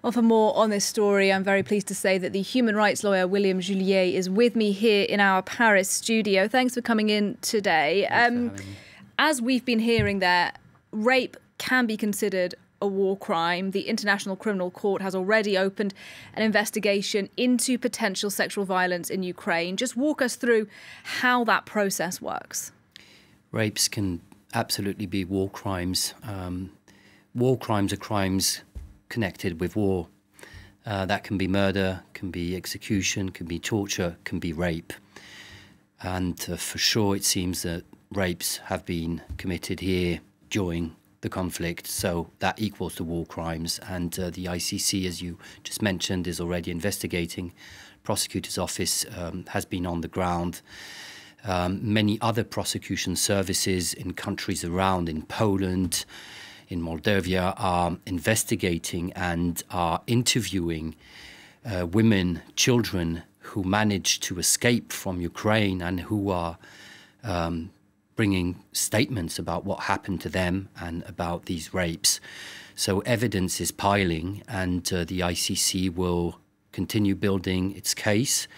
Well, for more on this story, I'm very pleased to say that the human rights lawyer William Julié is with me here in our Paris studio. Thanks for coming in today. As we've been hearing there, rape can be considered a war crime. The International Criminal Court has already opened an investigation into potential sexual violence in Ukraine. Just walk us through how that process works. Rapes can absolutely be war crimes. War crimes are crimes connected with war. That can be murder, can be execution, can be torture, can be rape. And for sure it seems that rapes have been committed here during the conflict, so that equals to war crimes. And the ICC, as you just mentioned, is already investigating. Prosecutor's office has been on the ground. Many other prosecution services in countries around, in Poland, in Moldova, are investigating and are interviewing women, children who managed to escape from Ukraine and who are bringing statements about what happened to them and about these rapes. So evidence is piling, and the ICC will continue building its case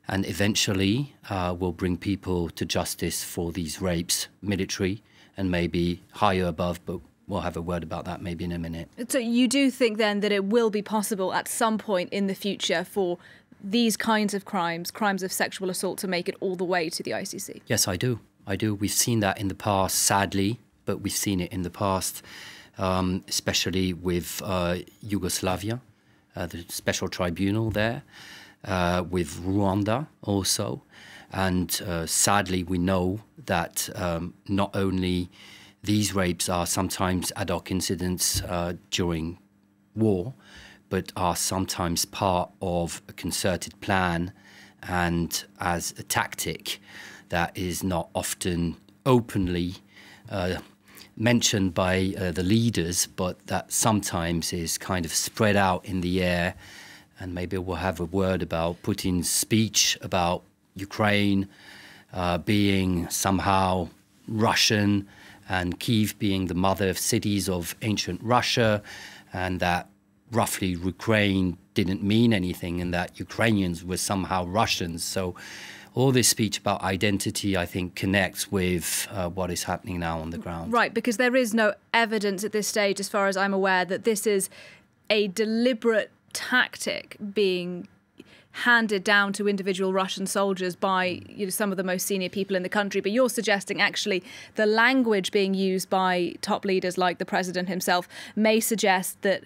and eventually will bring people to justice for these rapes, military and maybe higher above, but we'll have a word about that maybe in a minute. So you do think then that it will be possible at some point in the future for these kinds of crimes, crimes of sexual assault, to make it all the way to the ICC? Yes, I do. I do. We've seen that in the past, sadly, but we've seen it in the past, especially with Yugoslavia, the special tribunal there, with Rwanda also. And sadly, we know that not only these rapes are sometimes ad hoc incidents during war, but are sometimes part of a concerted plan and as a tactic that is not often openly mentioned by the leaders, but that sometimes is kind of spread out in the air. And maybe we'll have a word about Putin's speech about Ukraine being somehow Russian and Kyiv being the mother of cities of ancient Russia, and that roughly Ukraine didn't mean anything and that Ukrainians were somehow Russians. So all this speech about identity, I think, connects with what is happening now on the ground. Right, because there is no evidence at this stage, as far as I'm aware, that this is a deliberate tactic being handed down to individual Russian soldiers by some of the most senior people in the country. But you're suggesting actually the language being used by top leaders like the president himself may suggest that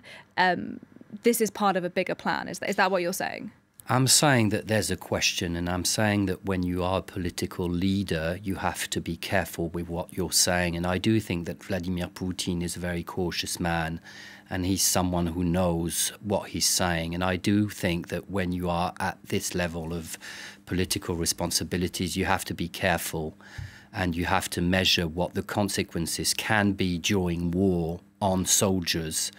this is part of a bigger plan. Is that what you're saying? I'm saying that there's a question, and I'm saying that when you are a political leader, you have to be careful with what you're saying. And I do think that Vladimir Putin is a very cautious man, and he's someone who knows what he's saying. And I do think that when you are at this level of political responsibilities, you have to be careful, and you have to measure what the consequences can be during war on soldiers,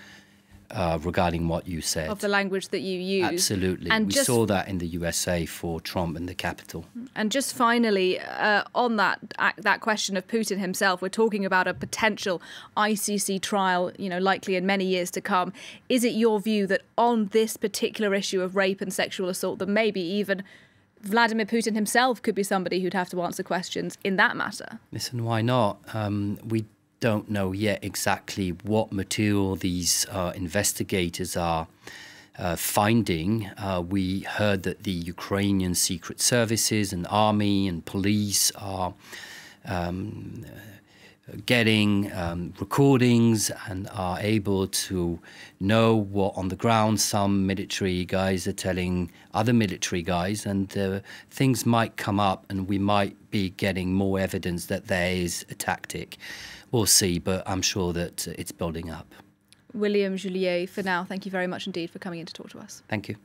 regarding what you said. Of the language that you use. Absolutely. And we saw that in the USA for Trump in the Capitol. And just finally, on that question of Putin himself, we're talking about a potential ICC trial, likely in many years to come. Is it your view that on this particular issue of rape and sexual assault, that maybe even Vladimir Putin himself could be somebody who'd have to answer questions in that matter? Listen, why not? We don't know yet exactly what material these investigators are finding. We heard that the Ukrainian secret services and army and police are getting recordings and are able to know what on the ground some military guys are telling other military guys, and things might come up and we might be getting more evidence that there is a tactic. We'll see, but I'm sure that it's building up. William Julié, for now, thank you very much indeed for coming in to talk to us. Thank you.